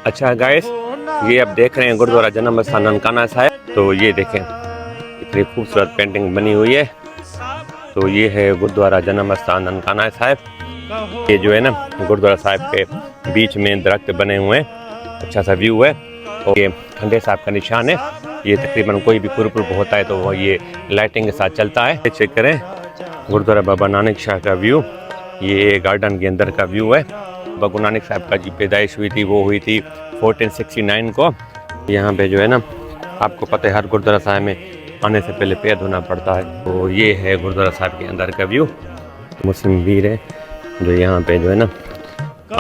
अच्छा गाइस, ये आप देख रहे हैं गुरुद्वारा जन्म स्थान ननकाना साहिब। तो ये देखें इतनी खूबसूरत पेंटिंग बनी हुई है। तो ये है गुरुद्वारा जन्म स्थान ननकाना साहिब। ये जो है ना गुरुद्वारा साहिब के बीच में दरख्त बने हुए हैं, अच्छा सा व्यू है। और ये खंडे साहब का निशान है। ये तकरीबन कोई भी गुरुपुरब होता है तो वो ये लाइटिंग के साथ चलता है। चेक करें गुरुद्वारा बाबा नानक शाह का व्यू। ये गार्डन के अंदर का व्यू है। बाबा गुरु नानक साहब का जी पैदाइश हुई थी, वो हुई थी 1469 को। यहाँ पे जो है ना आपको पता है हर गुरुद्वारा साहिब में आने से पहले पैर धोना पड़ता है। तो ये है गुरुद्वारा साहिब के अंदर का व्यू। मुस्लिम वीर है जो यहाँ पे जो है ना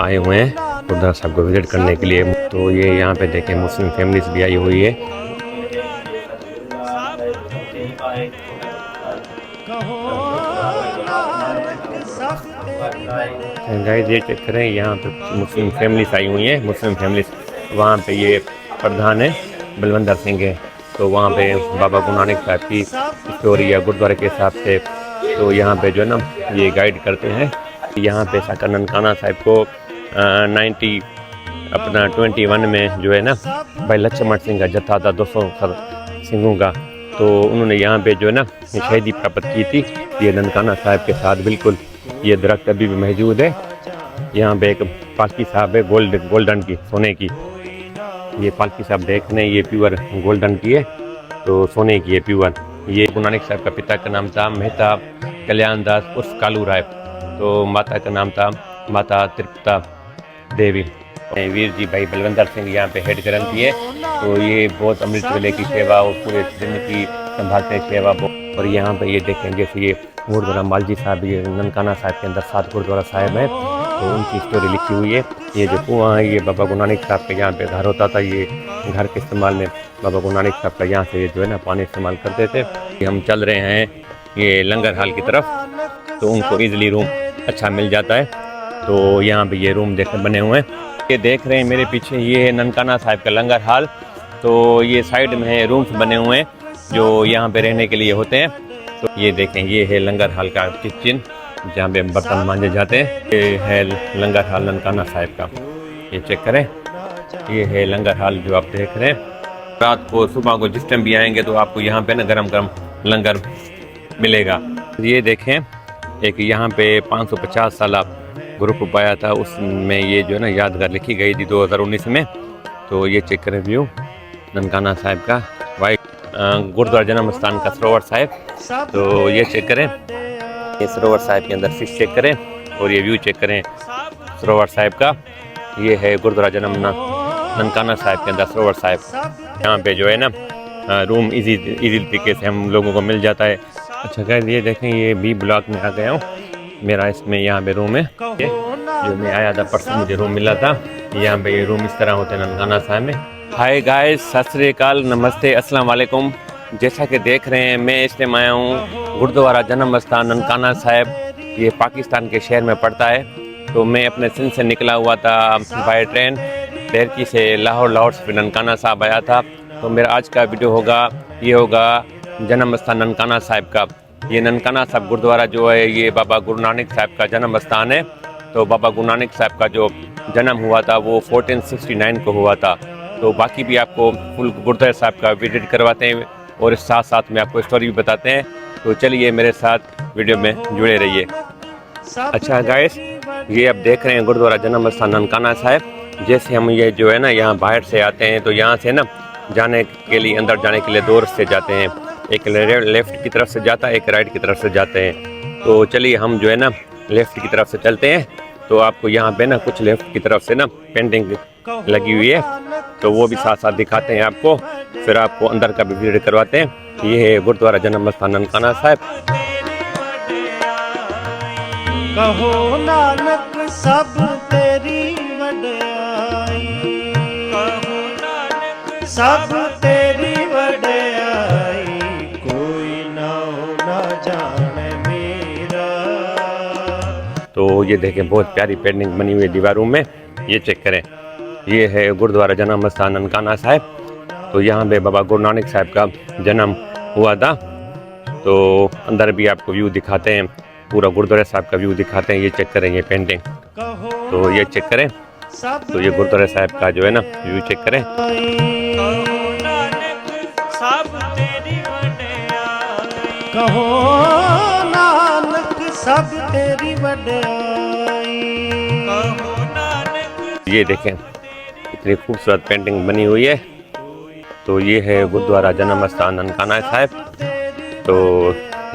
आए हुए हैं गुरुद्वारा साहिब को विजिट करने के लिए। तो ये यहाँ पे देखें मुस्लिम फैमिलीज भी आई हुई है। गाइस ये चेक करें, यहाँ पे मुस्लिम फैमिलीज आई हुई हैं। मुस्लिम फैमिलीज वहाँ पे ये प्रधान है बलवंदर सिंह है। तो वहाँ पे बाबा गुरु नानक साहब की स्टोरी है गुरुद्वारे के हिसाब से। तो यहाँ पे जो है ना ये गाइड करते हैं। यहाँ पे साकर ननकाना साहिब को 21 में जो है ना भाई लक्ष्मण सिंह का जत्था था 200 सिंहों का। तो उन्होंने यहाँ पे जो है ना शहीदी प्राप्त की थी। ये ननकाना साहिब के साथ बिल्कुल ये दरख्त अभी भी मौजूद है। यहाँ पे एक पालकी साहब है गोल्डन की, सोने की। ये पालकी साहब देख रहे हैं, ये प्योर गोल्डन की है, तो सोने की है प्योर। ये गुरु नानक साहब का पिता का नाम था मेहता कल्याण दास उर्फ कालू राय। तो माता का नाम था माता त्रिपुता देवी। वीर जी भाई बलवंदर सिंह यहाँ पे हेड ग्रंथी है। तो ये बहुत अमृत वेले की सेवा और पूरे दिन की संभालते हैं सेवा। और यहाँ पे ये देखें जैसे ये गुरुद्वारा मालजी साहब, ये ननकाना साहिब के अंदर 7 गुरुद्वारा साहिब है, तो उनकी स्टोरी लिखी हुई है। ये जो कुआं है ये बाबा गुरु नानक साहब के यहाँ पे घर होता था। ये घर के इस्तेमाल में बाबा गुरु नानक साहब का यहाँ से जो है ना पानी इस्तेमाल करते थे। हम चल रहे हैं ये लंगर हाल की तरफ, तो उनको ईजिली रूम अच्छा मिल जाता है। तो यहाँ पे ये रूम देखने बने हुए हैं। ये देख रहे हैं मेरे पीछे, ये है ननकाना साहिब का लंगर हाल। तो ये साइड में है रूम्स बने हुए हैं जो यहाँ पे रहने के लिए होते हैं। तो ये देखें ये है लंगर हाल का किचन जहाँ पे बर्तन मांजे जाते हैं। ये है लंगर हाल ननकाना साहिब का, ये चेक करें। ये है लंगर हाल जो आप देख रहे हैं। रात को सुबह को जिस टाइम भी आएंगे तो आपको यहाँ पे ना गरम गरम लंगर मिलेगा। ये देखें एक यहाँ पे 550 साल ग्रुप आया था, उसमें ये जो है ना यादगार लिखी गई थी 2019 में। तो ये चेक करें व्यू ननकाना साहिब का, वाइट गुरुद्वारा जन्म स्थान का सरोवर साहिब। तो ये चेक करें, ये सरोवर साहिब के अंदर फिश चेक करें और ये व्यू चेक करें सरोवर साहिब का। ये है गुरुद्वारा जन्म ननकाना साहिब के अंदर सरोवर साहिब। यहाँ पे जो है ना रूम इजी तरीके से हम लोगों को मिल जाता है। अच्छा गाइस ये देखें ये बी ब्लॉक में आ गया हूँ, मेरा इसमें यहाँ पे रूम है। जो मैं आया था परसों मुझे रूम मिला था। यहाँ पे ये रूम इस तरह होते हैं ननकाना साहिब में। हाय गाइस, सत श्री अकाल, नमस्ते, अस्सलाम वालेकुम। जैसा कि देख रहे हैं मैं इस टाइम आया हूँ गुरुद्वारा जन्म स्थान ननकाना साहिब। ये पाकिस्तान के शहर में पड़ता है। तो मैं अपने सिंध से निकला हुआ था बाय ट्रेन देरकी से लाहौर से फिर ननकाना साहिब आया था। तो मेरा आज का वीडियो होगा जन्म स्थान ननकाना साहिब का। ये ननकाना साहिब गुरुद्वारा जो है ये बाबा गुरु नानक साहब का जन्म स्थान है। तो बाबा गुरु नानक साहब का जो जन्म हुआ था वो 1469 को हुआ था। तो बाकी भी आपको फुल गुरुद्वारा साहब का विजिट करवाते हैं और साथ साथ में आपको स्टोरी भी बताते हैं। तो चलिए मेरे साथ वीडियो में जुड़े रहिए। अच्छा गाइस ये आप देख रहे हैं गुरुद्वारा जन्म स्थान ननकाना साहिब। जैसे हम ये जो है ना यहाँ बाहर से आते हैं तो यहाँ से ना जाने के लिए अंदर जाने के लिए 2 रास्ते जाते हैं। एक लेफ्ट की तरफ से जाता है, एक राइट की तरफ से जाते हैं। तो चलिए हम जो है ना लेफ्ट की तरफ से चलते हैं। तो आपको यहाँ पे ना कुछ लेफ्ट की तरफ से ना पेंटिंग लगी हुई है, तो वो भी साथ साथ दिखाते हैं आपको। फिर आपको अंदर का भी विजिट करवाते हैं। ये है गुरुद्वारा जन्म स्थान ननकाना साहिब। कहो नानक सब तेरी वड्याई, कहो नानक सब तेरी वड्याई, कोई ना जाने मेरा। तो ये देखें बहुत प्यारी पेंटिंग बनी हुई है दीवारों में, ये चेक करें। ये है गुरुद्वारा जन्म स्थान ननकाना साहिब। तो यहाँ पे बाबा गुरु नानक साहब का जन्म हुआ था। तो अंदर भी आपको व्यू दिखाते हैं, पूरा गुरुद्वारा साहब का व्यू दिखाते हैं। ये चेक करें ये पेंटिंग, तो ये चेक करें तो ये गुरुद्वारा साहिब का जो है ना व्यू चेक करें। कहो नानक सब तेरी वड्याई। ये देखें इतनी खूबसूरत पेंटिंग बनी हुई है। तो ये है गुरुद्वारा जन्म स्थान ननकाना साहिब। तो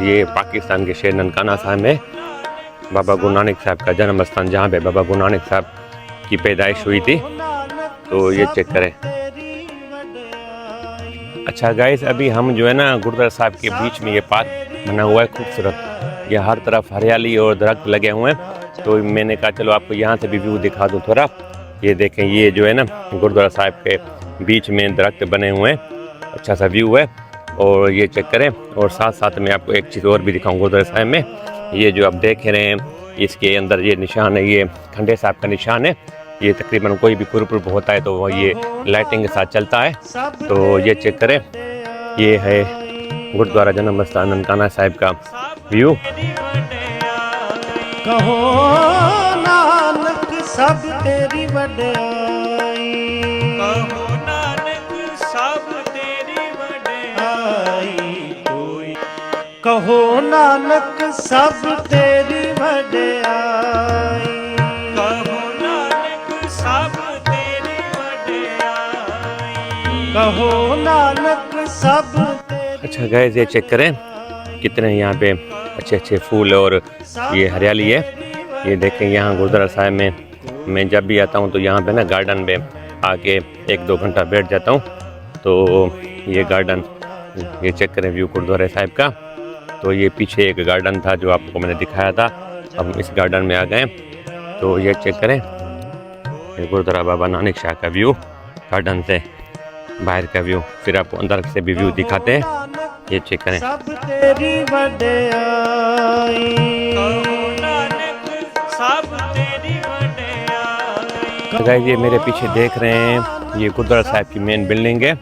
ये पाकिस्तान के शहर ननकाना साहिब में बाबा गुरु नानक साहब का जन्म स्थान, जहाँ पे बाबा गुरु नानक साहब की पैदाइश हुई थी। तो ये चेक करें। अच्छा गाइस, अभी हम जो है ना गुरुद्वारा साहब के बीच में ये पार्क बना हुआ है खूबसूरत। ये हर तरफ हरियाली और दरख्त लगे हुए हैं। तो मैंने कहा चलो आपको यहाँ से भी व्यू दिखा दूँ थोड़ा। ये देखें, ये जो है ना गुरुद्वारा साहब के बीच में दरख्त बने हुए हैं, अच्छा सा व्यू है। और ये चेक करें। और साथ साथ में आपको एक चीज़ और भी दिखाऊँ गुरुद्वारा साहब में। ये जो आप देख रहे हैं इसके अंदर ये निशान है, ये खंडे साहब का निशान है। ये तकरीबन कोई भी गुरुपुरब होता है तो ये लाइटिंग के साथ चलता है। तो ये चेक करें, ये है गुरुद्वारा जन्म स्थान ननकाना साहिब का व्यू। कहो नानक सब तेरी वड्याई। कहो नानक सब तेरी वड्याई। कहो नानक सब तेरी वड्याई। कहो नानक सब तेरी वड्याई। कहो नानक सब। अच्छा गाइस, ये चेक करें कितने यहाँ पे अच्छे अच्छे फूल और ये हरियाली है। ये देखें, यहाँ गुरुद्वारा साहिब में मैं जब भी आता हूँ तो यहाँ पे ना गार्डन में आके 1-2 घंटा बैठ जाता हूँ। तो ये गार्डन, ये चेक करें व्यू गुरुद्वारा साहिब का। तो ये पीछे एक गार्डन था जो आपको मैंने दिखाया था, अब इस गार्डन में आ गए। तो ये चेक करें, ये गुरुद्वारा बाबा नानक शाह का व्यू, गार्डन से बाहर का व्यू। फिर आपको अंदर से भी व्यू दिखाते हैं। ये चेक करें। सब तेरी वड्याई। सब तेरी वड्याई। गाइस, ये मेरे पीछे देख रहे हैं, ये गुरुद्वारा साहिब की मेन बिल्डिंग है।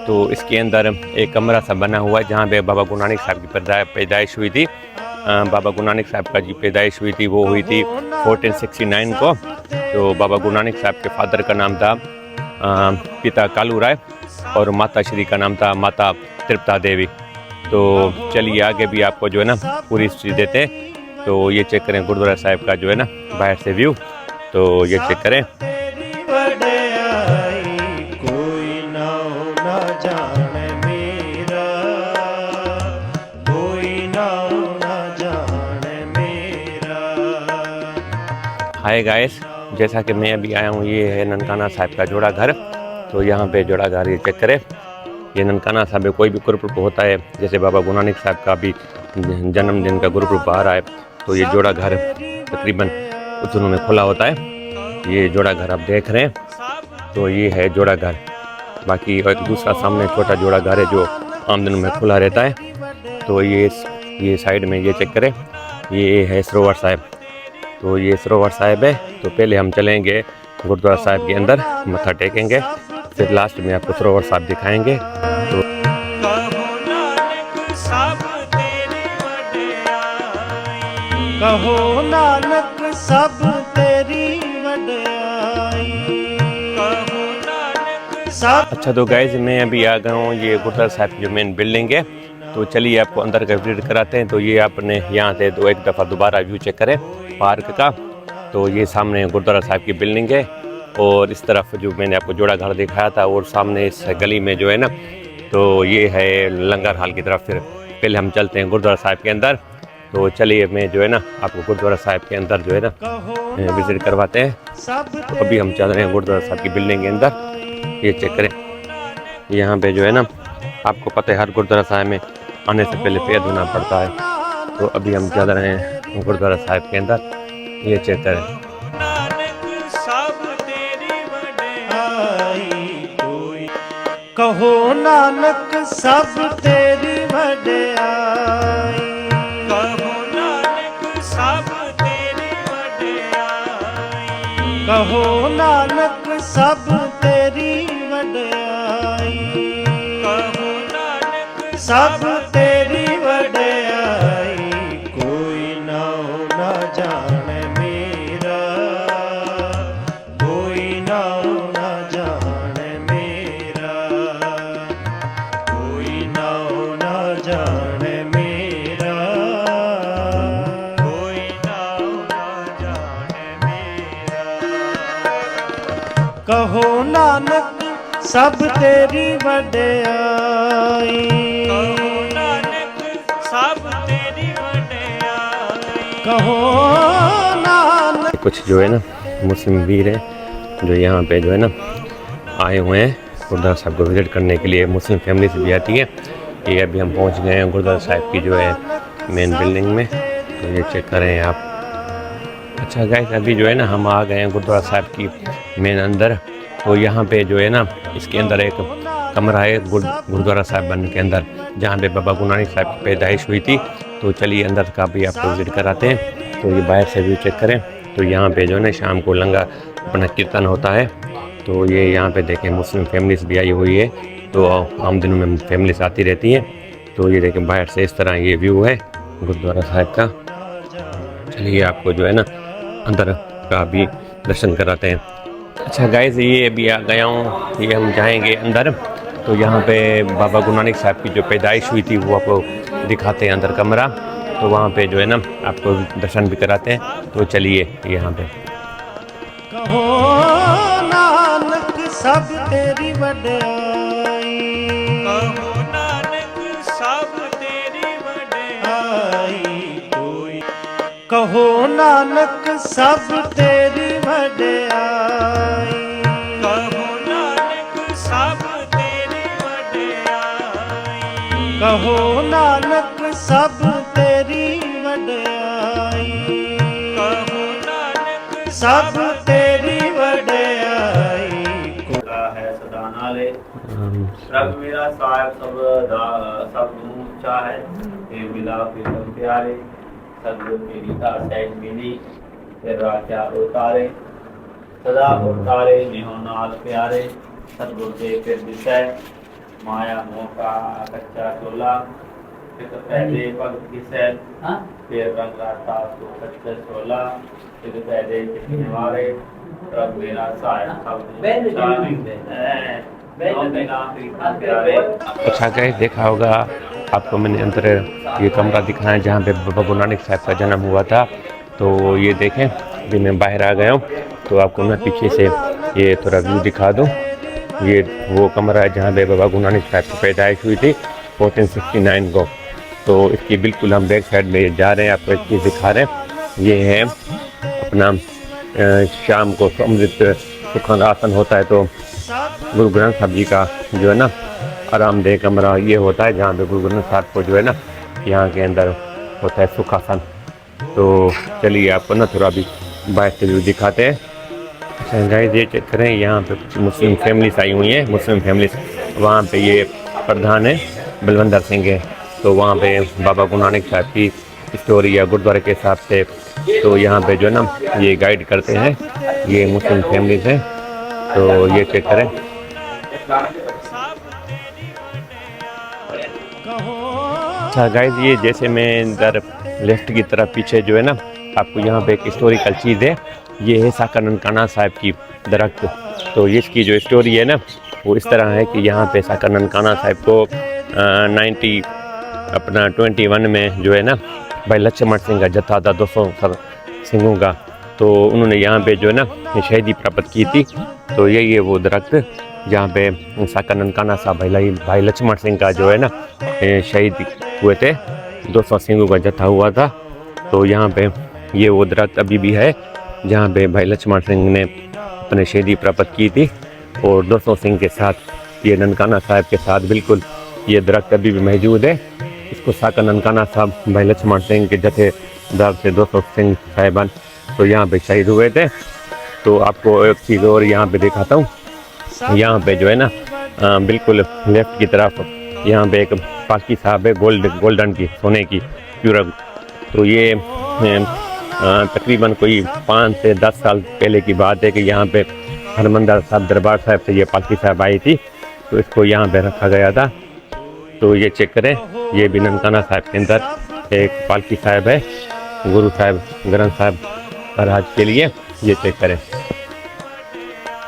तो इसके अंदर एक कमरा सा बना हुआ है जहाँ पे बाबा गुरु नानक साहब की पैदाइश हुई थी। बाबा गुरु नानक साहब का जी पैदाइश हुई थी वो हुई थी 1469 को। तो बाबा गुरु नानक साहब के फादर का नाम था पिता कालू राय और माता श्री का नाम था माता तृप्ता देवी। तो चलिए आगे भी आपको जो है ना पूरी हिस्ट्री देते हैं। तो ये चेक करें गुरुद्वारा साहिब का जो है ना बाहर से व्यू। तो ये चेक करें। कोई नाम ना जाने मेरा, कोई नाम ना जाने मेरा। हाय गाइस, जैसा कि मैं अभी आया हूँ, ये है ननकाना साहिब का जोड़ा घर। तो यहाँ पे जोड़ा घर ये चेक करें। ये ननकाना साहब में कोई भी गुरुपुरब होता है, जैसे बाबा गुरु नानक साहब का भी जन्मदिन का गुरुपुरब आ रहा है, तो ये जोड़ा घर तकरीबन उस दिनों में खुला होता है। ये जोड़ा घर आप देख रहे हैं। तो ये है जोड़ा घर। बाकी एक दूसरा सामने छोटा जोड़ा घर है जो आम दिनों में खुला रहता है। तो ये साइड में ये चेक करें, ये है सरोवर साहिब। तो ये सरोवर साहिब है। तो पहले हम चलेंगे गुरुद्वारा साहिब के अंदर, मत्था टेकेंगे, फिर लास्ट में आपको सरोवर साहिब दिखाएंगे। तो कहो नानक सब तेरी वड्याई। कहो नानक सब। अच्छा, तो गाइज मैं अभी आ गया हूँ ये गुरुद्वारा साहिब की जो मेन बिल्डिंग है। तो चलिए आपको अंदर का विजिट कराते हैं। तो ये आपने यहाँ से एक दफ़ा दोबारा व्यू चेक करें पार्क का। तो ये सामने गुरुद्वारा साहिब की बिल्डिंग है और इस तरफ जो मैंने आपको जोड़ा घर दिखाया था और सामने इस गली में जो है ना, तो ये है लंगर हाल की तरफ। फिर पहले हम चलते हैं गुरुद्वारा साहिब के अंदर। तो चलिए मैं जो है ना आपको गुरुद्वारा साहिब के अंदर जो है ना विजिट करवाते हैं। तो अभी हम चल रहे हैं गुरुद्वारा साहिब की बिल्डिंग के अंदर। ये चेक करें, यहाँ पे जो है ना आपको पता है हर गुरुद्वारा साहिब में आने से पहले पैर धोना पड़ता है। तो अभी हम चल रहे हैं गुरुद्वारा साहिब के अंदर। ये चेक करें। कहो नानक सब तेरी वड्याई। कहो नानक सब तेरी वड्याई। कहो नानक सब तेरी वड्याई। कहो नानक सब तेरी वड्याई। कोई नाम ना जाने मेरा, कोई कहो नानक सब तेरी वड्याई, कहो नानक सब तेरी वड्याई, कहो नानक। कुछ जो है ना मुस्लिम वीर हैं जो यहाँ पे जो है ना आए हुए हैं गुरुद्वारा साहब को विज़िट करने के लिए। मुस्लिम फैमिली से भी आती है। ये अभी हम पहुँच गए हैं गुरुद्वारा साहब की जो है मेन बिल्डिंग में, तो ये चेक करें आप। अच्छा गाइस, अभी जो है ना हम आ गए हैं गुरुद्वारा साहब की मेन अंदर। तो यहाँ पे जो है ना इसके अंदर एक कमरा है गुरुद्वारा साहब बन के अंदर, जहाँ पे बाबा गुरु नानक साहब की पैदाइश हुई थी। तो चलिए अंदर का भी आपको विज़िट कराते हैं। तो ये बाहर से भी चेक करें। तो यहाँ पे जो है ना शाम को लंगा अपना कीर्तन होता है। तो ये यहाँ पे देखें मुस्लिम फैमिलीज भी आई हुई है। तो आम दिनों में फैमिलीज आती रहती हैं। तो ये देखें बाहर से इस तरह ये व्यू है गुरुद्वारा साहब का। चलिए आपको जो है ना अंदर का भी दर्शन कराते हैं। अच्छा गाइस, ये अभी आ गया हूँ, ये हम जाएंगे अंदर। तो यहाँ पे बाबा गुरु नानक साहब की जो पैदाइश हुई थी वो आपको दिखाते हैं अंदर कमरा। तो वहाँ पे जो है ना आपको दर्शन भी कराते हैं। तो चलिए यहाँ पे। कहो नानक सब तेरी वड्याई, कहो नानक सब तेरी वड्याई, कोई कहो नानक सब तेरी वड्याई, कहो नानक सब तेरी वड्याई, कहो नानक सब तेरी वड्याई, कहो नानक सब तेरी वड्याई। है सदा नाले रब मेरा साहिब सब ऊंचा है, ये मिला फिर प्यारे सदगुरु की रीता सैज मिली फिर राजा उतारे, सदा उतारे निहो नाल प्यारे सदगुरु के फिर दिशा माया मोह का कच्चा चोला, फिर पहले पग किसे फिर रंग राता तो कच्चा चोला, फिर पहले कितने वारे रब मेरा साहिब सब अच्छा गाइस, देखा होगा आपको मैंने अंदर ये कमरा दिखाया जहाँ पे बाबा गुरु नानक साहब का जन्म हुआ था। तो ये देखें, अभी मैं बाहर आ गया हूँ। तो आपको मैं पीछे से ये थोड़ा व्यू दिखा दूँ। ये वो कमरा है जहाँ पे बाबा गुरु नानक साहब की पैदाइश हुई थी 1469 को। तो इसकी बिल्कुल हम बैक साइड में जा रहे हैं, आपको एक चीज़ दिखा रहे हैं। ये है अपना शाम को अमृत सुखद आसन होता है। तो गुरु ग्रंथ साहब जी का जो है ना आरामदेह कमरा ये होता है, जहाँ पे गुरु ग्रंथ साहब को जो है ना यहाँ के अंदर होता है सुखासन। तो चलिए आपको ना थोड़ा भी बाहर से व्यू दिखाते हैं। अच्छा गाइस, ये चेक करें, यहाँ पे कुछ मुस्लिम फैमिलीज आई हुई हैं। मुस्लिम फैमिलीज, वहाँ पे ये प्रधान है बलवंदर सिंह है। तो वहाँ पे बाबा गुरु नानक साहब की स्टोरी या गुरुद्वारे के हिसाब से तो यहाँ पे जो है ना ये गाइड करते हैं। ये मुस्लिम फैमिलीज हैं। तो ये चेक करें। अच्छा गाइस, ये जैसे मैं इधर लेफ्ट की तरफ पीछे जो है ना आपको यहाँ पे एक हिस्टोरिकल चीज़ है। ये है साका ननकाना साहब की दरख्त। तो इसकी जो स्टोरी है ना वो इस तरह है कि यहाँ पे साका ननकाना साहब को 21 में जो है ना भाई लक्ष्मण सिंह का जत्था था 200 सिंहों का। तो उन्होंने यहाँ पे जो है ना शहीदी प्राप्त की थी। तो यही है वो दरख्त जहाँ पे साका ननकाना साहब भाई लक्ष्मण सिंह का जो है ना शहीद हुए थे, 200 सिंहों का जत्था हुआ था। तो यहाँ पे ये वो दरख्त अभी भी है जहाँ पे भाई लक्ष्मण सिंह ने अपने शहीदी प्राप्त की थी। और 200 सिंह के साथ ये ननकाना साहब के साथ बिल्कुल ये दरख्त अभी भी मौजूद है। इसको साका ननकाना साहब भाई लक्ष्मण सिंह के जत्थेदार से 200 सिंह साहिबान तो यहाँ पे शहीद हुए थे। तो आपको एक चीज़ और यहाँ पे दिखाता हूँ। यहाँ पे जो है ना बिल्कुल लेफ्ट की तरफ यहाँ पे एक पालकी साहब है गोल्डन की, सोने की प्योर। तो ये तकरीबन कोई 5 से 10 साल पहले की बात है कि यहाँ पे हरमंदर साहब दरबार साहब से ये पालकी साहब आई थी। तो इसको यहाँ पे रखा गया था। तो ये चेक करें, ये भी ननकाना साहब के अंदर एक पालकी साहब है गुरु साहब ग्रंथ साहब महाराज के लिए। ये चेक करें,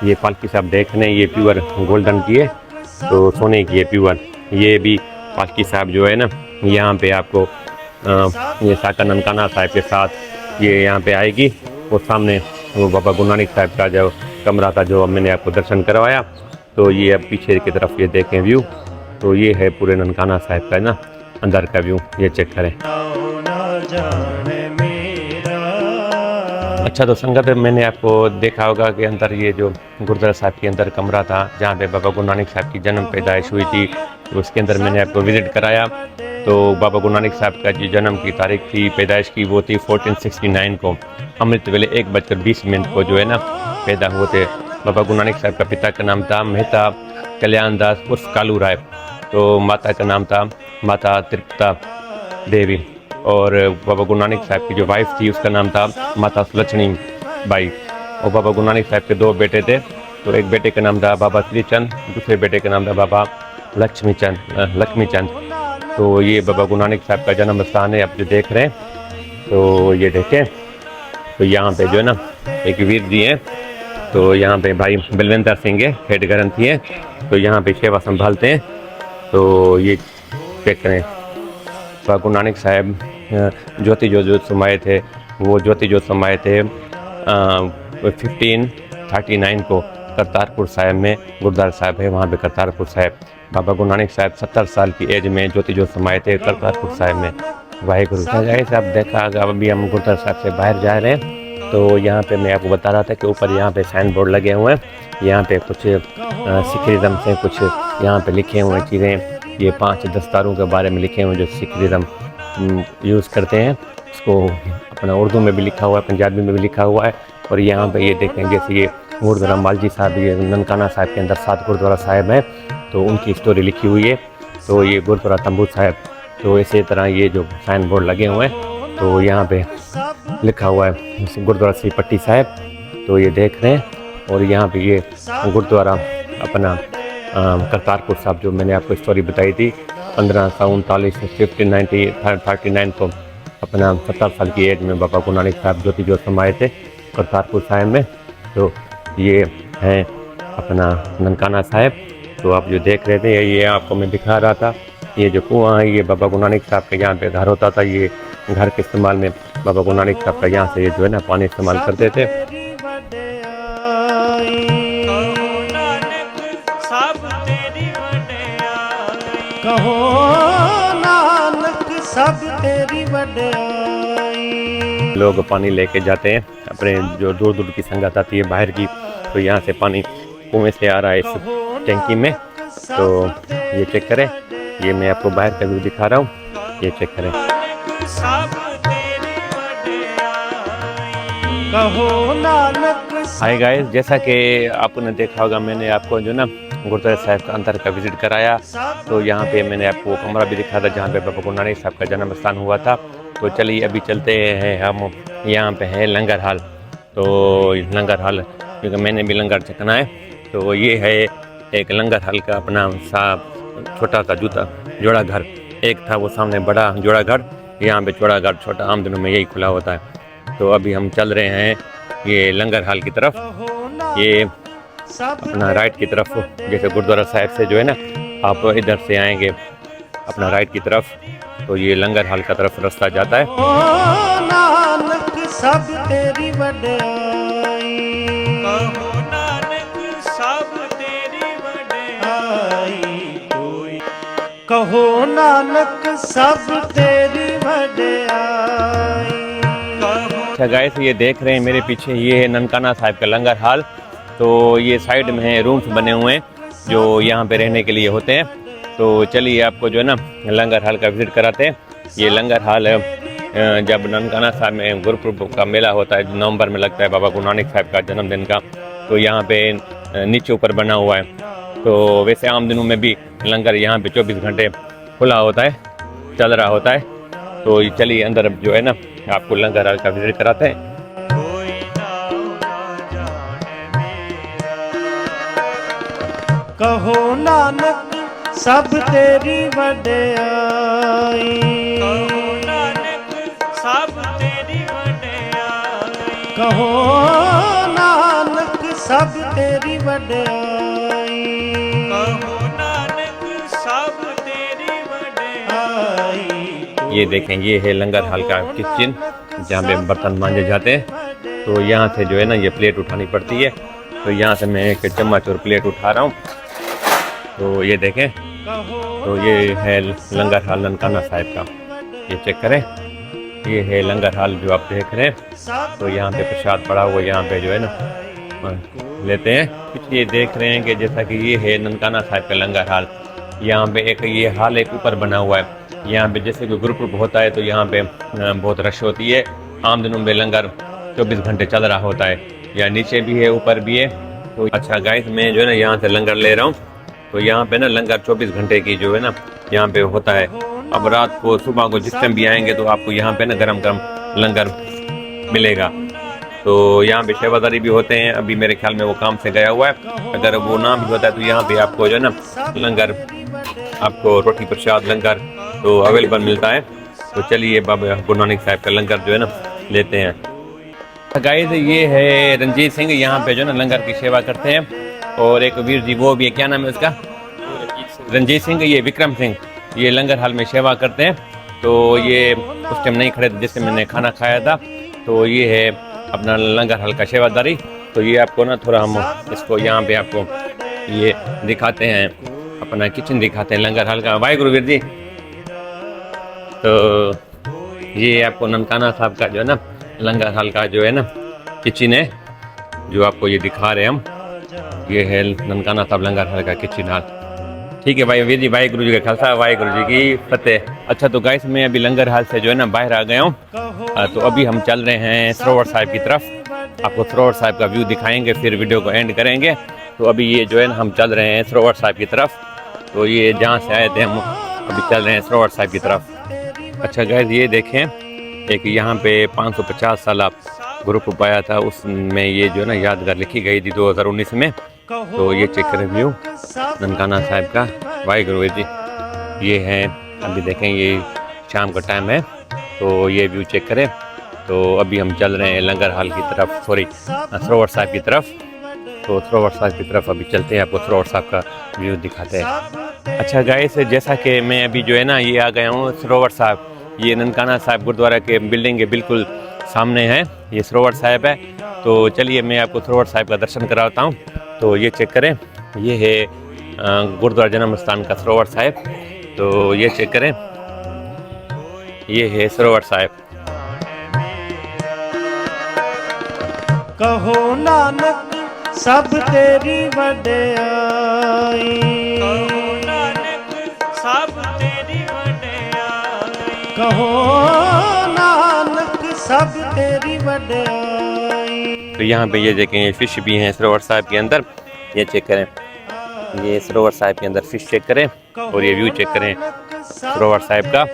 ये पालकी साहब देखने, ये प्योर गोल्डन की है, तो सोने की है प्योर। ये भी पालकी साहब जो है ना यहाँ पे आपको ये साका ननकाना साहब के साथ ये यहाँ पे आएगी। वो सामने वो बाबा गुरु नानक साहब का जो कमरा था जो मैंने आपको दर्शन करवाया। तो ये अब पीछे की तरफ ये देखें व्यू, तो ये है पूरे ननकाना साहिब का ना अंदर का व्यू, ये चेक करें। अच्छा तो संगत मैंने आपको देखा होगा कि अंदर ये जो गुरुद्वारा साहब के अंदर कमरा था जहाँ पे बाबा गुरु नानक साहब की जन्म पैदाइश हुई थी, तो उसके अंदर मैंने आपको विज़िट कराया। तो बाबा गुरु नानक साहब का जो जन्म की तारीख थी पैदाइश की वो थी 1469 को, अमृत वेले 1:20 को जो है ना पैदा हुए थे। बाबा गुरु नानक साहब का पिता का नाम था मेहता कल्याण दास उर्फ कालू राय, तो माता का नाम था माता त्रिपुता देवी, और बाबा गुरु नानक साहब की जो वाइफ थी उसका नाम था माता सुलक्षणी बाई। और बाबा गुरु नानक साहब के 2 बेटे थे, तो एक बेटे का नाम था बाबा श्रीचंद, दूसरे बेटे का नाम था बाबा लक्ष्मी चंद। तो ये बाबा गुरु नानक साहब का जन्म स्थान है, आप जो देख रहे हैं। तो ये देखें, तो यहाँ पे जो है ना एक वीर जी हैं, तो यहाँ पे भाई बलविंदर सिंह है, हेड ग्रंथी है, तो यहाँ पे सेवा संभालते हैं। तो ये चेक करें, बाबा गुरु नानक साहब ज्योति जो समाये थे, वो ज्योति जो समाये थे 1539 को करतारपुर साहिब में गुरुद्वारा साहब है, वहाँ पे करतारपुर साहिब बाबा गुरु नानक साहब 70 साल की एज में ज्योति जो समाये थे करतारपुर साहिब में। वाहिगुरु साहब देखा अगर अभी हम गुरुद्वारा साहब से बाहर जा रहे हैं, तो यहाँ पे मैं आपको बता रहा था कि ऊपर यहाँ पे साइन बोर्ड लगे हुए हैं, यहाँ पे कुछ सिखिज्म से कुछ यहाँ पे लिखे हुए चीज़ें, ये 5 दस्तारों के बारे में लिखे हुए जो सिखिज्म यूज़ करते हैं, उसको अपना उर्दू में भी लिखा हुआ है, पंजाबी में भी लिखा हुआ है। और यहाँ पे ये देखें जैसे ये गुरुद्वारा मालजी साहब, ये ननकाना साहब के अंदर 7 गुरुद्वारा साहिब हैं, तो उनकी स्टोरी लिखी हुई है। तो ये गुरुद्वारा तंबू साहब, तो इसी तरह ये जो साइन बोर्ड लगे हुए हैं, तो यहाँ पे लिखा हुआ है गुरुद्वारा श्री पट्टी साहब, तो ये देख रहे हैं। और यहाँ पे ये गुरुद्वारा अपना करतारपुर साहब जो मैंने आपको स्टोरी बताई थी 1539 1539 को अपना 70 साल की एज में बाबा गुरु नानक साहब ज्योति जो समाये थे करतारपुर साहिब में। तो ये हैं अपना ननकाना साहिब, तो आप जो देख रहे थे ये आपको मैं दिखा रहा था, ये जो कुआं है ये बाबा गुरु नानक साहब के यहाँ पे घर होता था। ये घर के इस्तेमाल में बाबा गुरु नानक साहब का यहाँ से ये जो है ना पानी इस्तेमाल करते थे। कहो नानक सब तेरी वड्याई। लोग पानी लेके जाते हैं, अपने जो दूर दूर की संगत आती है बाहर की, तो यहाँ से पानी कुएं से आ रहा है इस टैंकी में। तो ये चेक करें, ये मैं आपको बाहर का व्यू दिखा रहा हूँ, ये चेक करें। कहो नानक हाय गाइस, जैसा कि आपने देखा होगा मैंने आपको जो ना गुरुद्वारा साहब का अंदर का विजिट कराया, तो यहाँ पे मैंने आपको कमरा भी दिखा था जहाँ पे बाबा गुरु नानक साहब का जन्म स्थान हुआ था। तो चलिए अभी चलते हैं, हम यहाँ पे है लंगर हाल। तो लंगर हाल क्योंकि मैंने भी लंगर चखना है, तो ये है एक लंगर हाल का अपना छोटा सा जोड़ा घर, एक था वो सामने बड़ा जोड़ा घर, यहाँ पे जोड़ा घर छोटा आम दिनों में यही खुला होता है। तो अभी हम चल रहे हैं ये लंगर हाल की तरफ, ये अपना राइट की तरफ, जैसे गुरुद्वारा साहब से जो है ना आप इधर से आएंगे अपना राइट की तरफ, तो ये लंगर हाल का तरफ रास्ता जाता है। नानक सब तेरी वड्याई, कहो नानक सब तेरी वड्याई, कहो नानक सब तेरी वड्याई। अच्छा गाइस, ये देख रहे हैं मेरे पीछे, ये है ननकाना साहब का लंगर हाल। तो ये साइड में है रूम्स बने हुए हैं जो यहाँ पे रहने के लिए होते हैं। तो चलिए आपको जो है ना लंगर हाल का विजिट कराते हैं। ये लंगर हाल है, जब ननकाना साहब में गुरुपुरब का मेला होता है, नवंबर में लगता है बाबा गुरु नानक साहब का जन्मदिन का, तो यहाँ पे नीचे ऊपर बना हुआ है। तो वैसे आम दिनों में भी लंगर यहाँ पे 24 घंटे खुला होता है, चल रहा होता है। तो चलिए अंदर जो है ना आपको लंगर हाल का विजिट कराते हैं। कहो नानक सब तेरी वड्याई, कहो नानक सब तेरी वड्याई, कहो नानक सब तेरी वड्याई, कहो नानक सब तेरी वड्याई। ये देखें, ये है लंगर हाल का किचन जहाँ पे बर्तन मांजे जाते हैं। तो यहाँ से जो है ना ये प्लेट उठानी पड़ती है तो यहाँ से मैं एक चम्मच और प्लेट उठा रहा हूँ। तो ये देखें, तो ये है लंगर हाल ननकाना साहिब का, ये चेक करें, ये है लंगर हाल जो आप देख रहे हैं। तो यहाँ पे प्रसाद पड़ा हुआ, यहाँ पे जो है ना लेते हैं। कुछ ये देख रहे हैं कि जैसा कि ये है ननकाना साहिब का लंगर हाल। यहाँ पे एक ये हाल एक ऊपर बना हुआ है। यहाँ पे जैसे कोई ग्रुप होता है तो यहाँ पे बहुत रश होती है। आम दिनों में लंगर 24 घंटे चल रहा होता है, या नीचे भी है ऊपर भी है। तो अच्छा गाइस, मैं जो है ना यहाँ से लंगर ले रहा हूँ। तो यहाँ पे ना लंगर 24 घंटे की जो है ना यहाँ पे होता है। अब रात को सुबह को जिस टाइम भी आएंगे तो आपको यहाँ पे ना गरम गरम लंगर मिलेगा। तो यहाँ पे सेवादारी भी होते हैं। अभी मेरे ख्याल में वो काम से गया हुआ है। अगर वो ना भी होता है तो यहाँ पे आपको जो है ना लंगर, आपको रोटी प्रसाद लंगर तो अवेलेबल मिलता है। तो चलिए बाबा गुरु नानक साहिब का लंगर जो है ना लेते हैं। गाइस, ये है रंजीत सिंह, यहाँ पे जो है ना लंगर की सेवा करते हैं। और एक वीर जी वो भी है, क्या नाम है उसका? रंजीत सिंह। ये विक्रम सिंह, ये लंगर हाल में सेवा करते हैं। तो ये उस टाइम नहीं खड़े थे जिससे मैंने खाना खाया था। तो ये है अपना लंगर हाल का सेवादारी। तो ये आपको ना थोड़ा हम इसको यहाँ पे आपको ये दिखाते हैं, अपना किचन दिखाते हैं लंगर हाल का। वाहिगुरु वीर जी। तो ये आपको ननकाना साहब का जो है ना लंगर हाल का जो है ना किचन है, जो आपको ये दिखा रहे हैं हम। ये है ननकाना साहब लंगर हाल का किचन हाल। ठीक है भाई वीर जी, वाहिगुरु जी का खालसा, वाहिगुरु जी की फतेह। अच्छा, तो गाइस मैं अभी लंगर हाल से जो है ना बाहर आ गया हूँ। तो अभी हम चल रहे हैं सरोवर साहिब की तरफ। आपको सरोवर साहिब का व्यू दिखाएंगे, फिर वीडियो को एंड करेंगे। तो अभी ये जो है ना हम चल रहे हैं सरोवर साहिब की तरफ। तो ये जहाँ से आए थे हम अभी चल रहे हैं सरोवर साहिब की तरफ। अच्छा गाइस, ये देखें, एक यहाँ पे 550 साल ग्रुप आया था, उसमें ये जो है ना यादगार लिखी गई थी 2019 में। तो ये चेक करें व्यू ननकाना साहिब का। वाहिगुरु जी, ये है, अभी देखें ये शाम का टाइम है। तो ये व्यू चेक करें। तो अभी हम चल रहे हैं लंगर हाल की तरफ, सॉरी सरोवर साहिब की तरफ। तो सरोवर साहिब की तरफ अभी चलते हैं, आपको सरोवर साहिब का व्यू दिखाते हैं। अच्छा गाइस, जैसा कि मैं अभी जो है ना ये आ गया हूँ सरोवर साहिब। ये ननकाना साहिब गुरुद्वारा के बिल्डिंग के बिल्कुल सामने है, ये सरोवर साहिब है। तो चलिए मैं आपको सरोवर साहिब का दर्शन कराता हूँ। तो ये चेक करें, ये है गुरुद्वारा जन्म स्थान का सरोवर साहिब। तो ये चेक करें, ये है सरोवर साहिब। कहो नानक सब तेरी वड्याई, कहो नानक सब तेरी वड्याई, कहो नानक सब तेरी वड्याई। तो यहाँ पे ये देखें, ये फिश भी हैं सरोवर साहिब के अंदर। ये चेक करें, ये सरोवर साहिब के अंदर फिश चेक करें। और ये व्यू चेक करें सरोवर साहिब का।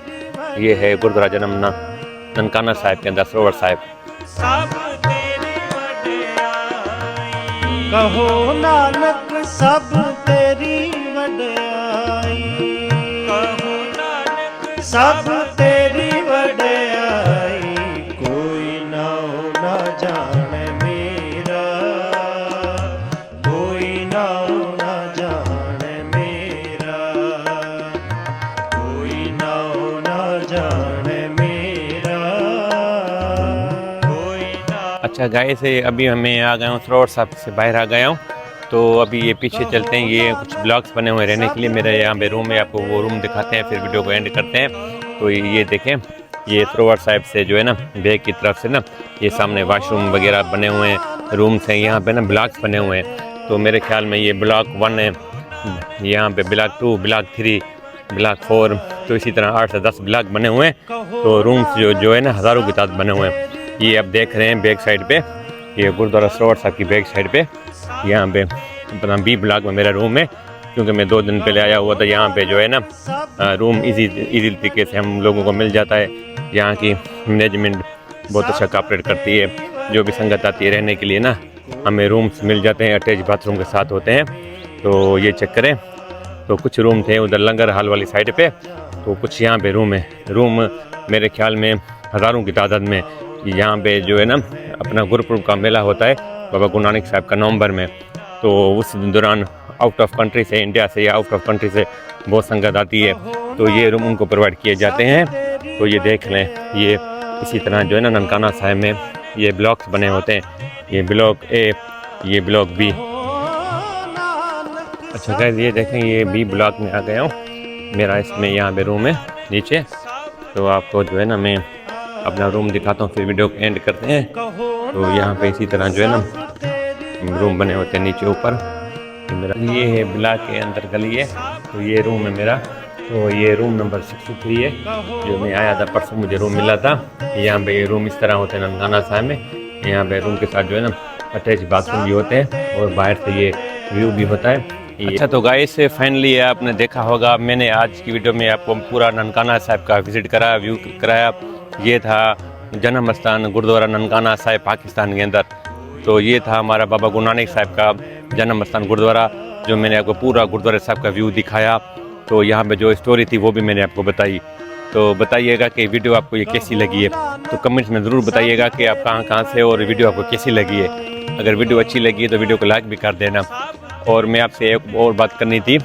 ये है गुरुद्वारा जन्म ननकाना साहिब के अंदर सरोवर साहिब। सब तेरी वड्याई, कहो नानक सब तेरी वड्याई, कहो नानक सब तेरी वड्याई। कोई नाऊ ना जाने मेरा, कोई नाऊ ना जाने मेरा, कोई नाऊ ना जाने मेरा, कोई ना। अच्छा गाइस, अभी मैं आ गया हूँ सरोवर साहिब से बाहर आ गया हूँ। तो अभी ये पीछे चलते हैं, ये कुछ ब्लॉक्स बने हुए रहने के लिए। मेरे यहाँ पे रूम है, आपको वो रूम दिखाते हैं, फिर वीडियो को एंड करते हैं। तो ये देखें, ये सरोवर साहिब से जो है ना बैक की तरफ से ना ये सामने वॉशरूम वगैरह बने हुए हैं, रूम्स हैं। यहाँ पे ना ब्लॉक्स बने हुए हैं। तो मेरे ख्याल में ये ब्लॉक 1 है, यहाँ पे ब्लॉक 2, ब्लॉक 3, ब्लॉक 4, तो इसी तरह 8 से 10 ब्लॉक बने हुए हैं। तो रूम्स जो है ना हज़ारों की तादाद बने हुए हैं। ये आप देख रहे हैं बैक साइड पे, ये गुरुद्वारा सरोवर साहिब की बैक साइड पे, यहाँ पे अपना B ब्लॉक में मेरा रूम है। क्योंकि मैं 2 दिन पहले आया हुआ था, यहाँ पे जो है ना रूम इजी तरीके से हम लोगों को मिल जाता है। यहाँ की मैनेजमेंट बहुत अच्छा कॉपरेट करती है। जो भी संगत आती है रहने के लिए ना, हमें रूम्स मिल जाते हैं, अटैच बाथरूम के साथ होते हैं। तो ये चेक करें, तो कुछ रूम थे उधर लंगर हाल वाली साइड पे, तो कुछ यहाँ पे रूम है। रूम मेरे ख्याल में हज़ारों की तादाद में। यहाँ पे जो है ना अपना गुरुपुरब का मेला होता है बाबा गुरु नानक साहिब का नवंबर में। तो उस दौरान आउट ऑफ कंट्री से, इंडिया से या आउट ऑफ कंट्री से बहुत संगत आती है। तो ये रूम उनको प्रोवाइड किए जाते हैं। तो ये देख लें, ये इसी तरह जो है ना ननकाना साहिब में ये ब्लॉक्स बने होते हैं। ये ब्लॉक A, ये ब्लॉक बी। अच्छा गाइस ये देखें ये बी ब्लॉक में आ गया हूँ। मेरा इसमें यहाँ पे रूम है नीचे। तो आपको जो है ना मैं अपना रूम दिखाता हूँ, फिर वीडियो को एंड करते हैं। तो यहाँ पे इसी तरह जो है ना रूम बने होते हैं नीचे ऊपर। मेरा ये है ब्लॉक के अंदर गली है। तो ये रूम है मेरा। तो ये रूम नंबर 63 है। जो मैं आया था परसों मुझे रूम मिला था। यहाँ पे ये रूम इस तरह होते हैं ननकाना साहब में। यहाँ पे रूम के साथ जो है ना अटैच बाथरूम भी होते हैं और बाहर से ये व्यू भी होता है। अच्छा तो गाइस फाइनली आपने देखा होगा, मैंने आज की वीडियो में आपको पूरा ननकाना साहब का विज़िट कराया, व्यू कराया। ये था जन्म स्थान गुरुद्वारा ननकाना साहिब पाकिस्तान के अंदर। तो ये था हमारा बाबा गुरु नानक साहब का जन्म स्थान गुरुद्वारा, जो मैंने आपको पूरा गुरुद्वारा साहब का व्यू दिखाया। तो यहाँ पे जो स्टोरी थी वो भी मैंने आपको बताई। तो बताइएगा कि वीडियो आपको ये कैसी लगी है। तो कमेंट्स में ज़रूर बताइएगा कि आप कहाँ से और वीडियो आपको कैसी लगी है। अगर वीडियो अच्छी लगी है तो वीडियो को लाइक भी कर देना। और मैं आपसे एक और बात करनी थी,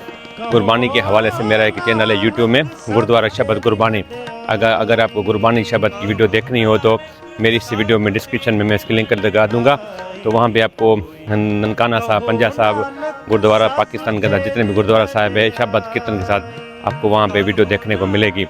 गुरबानी के हवाले से मेरा एक चैनल है यूट्यूब में, गुरुद्वारा शब्द गुरबानी। अगर आपको गुरबानी शब्द की वीडियो देखनी हो तो मेरी इस वीडियो में डिस्क्रिप्शन में मैं इसकी लिंक लगा दूंगा। तो वहाँ पे आपको ननकाना साहब, पंजा साहब, गुरुद्वारा पाकिस्तान के अंदर जितने भी गुरुद्वारा साहब है शब्द कीर्तन के साथ आपको वहाँ पे वीडियो देखने को मिलेगी।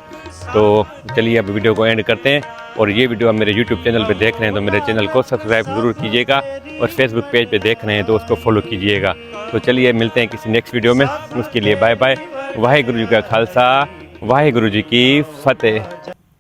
तो चलिए अब वीडियो को एंड करते हैं। और ये वीडियो आप मेरे यूट्यूब चैनल पे देख रहे हैं तो मेरे चैनल को सब्सक्राइब ज़रूर कीजिएगा, और फेसबुक पेज पे देख रहे हैं तो उसको फॉलो कीजिएगा। तो चलिए मिलते हैं किसी नेक्स्ट वीडियो में, उसके लिए बाय बाय। वाहिगुरु जी का खालसा, वाहिगुरु जी की फतेह।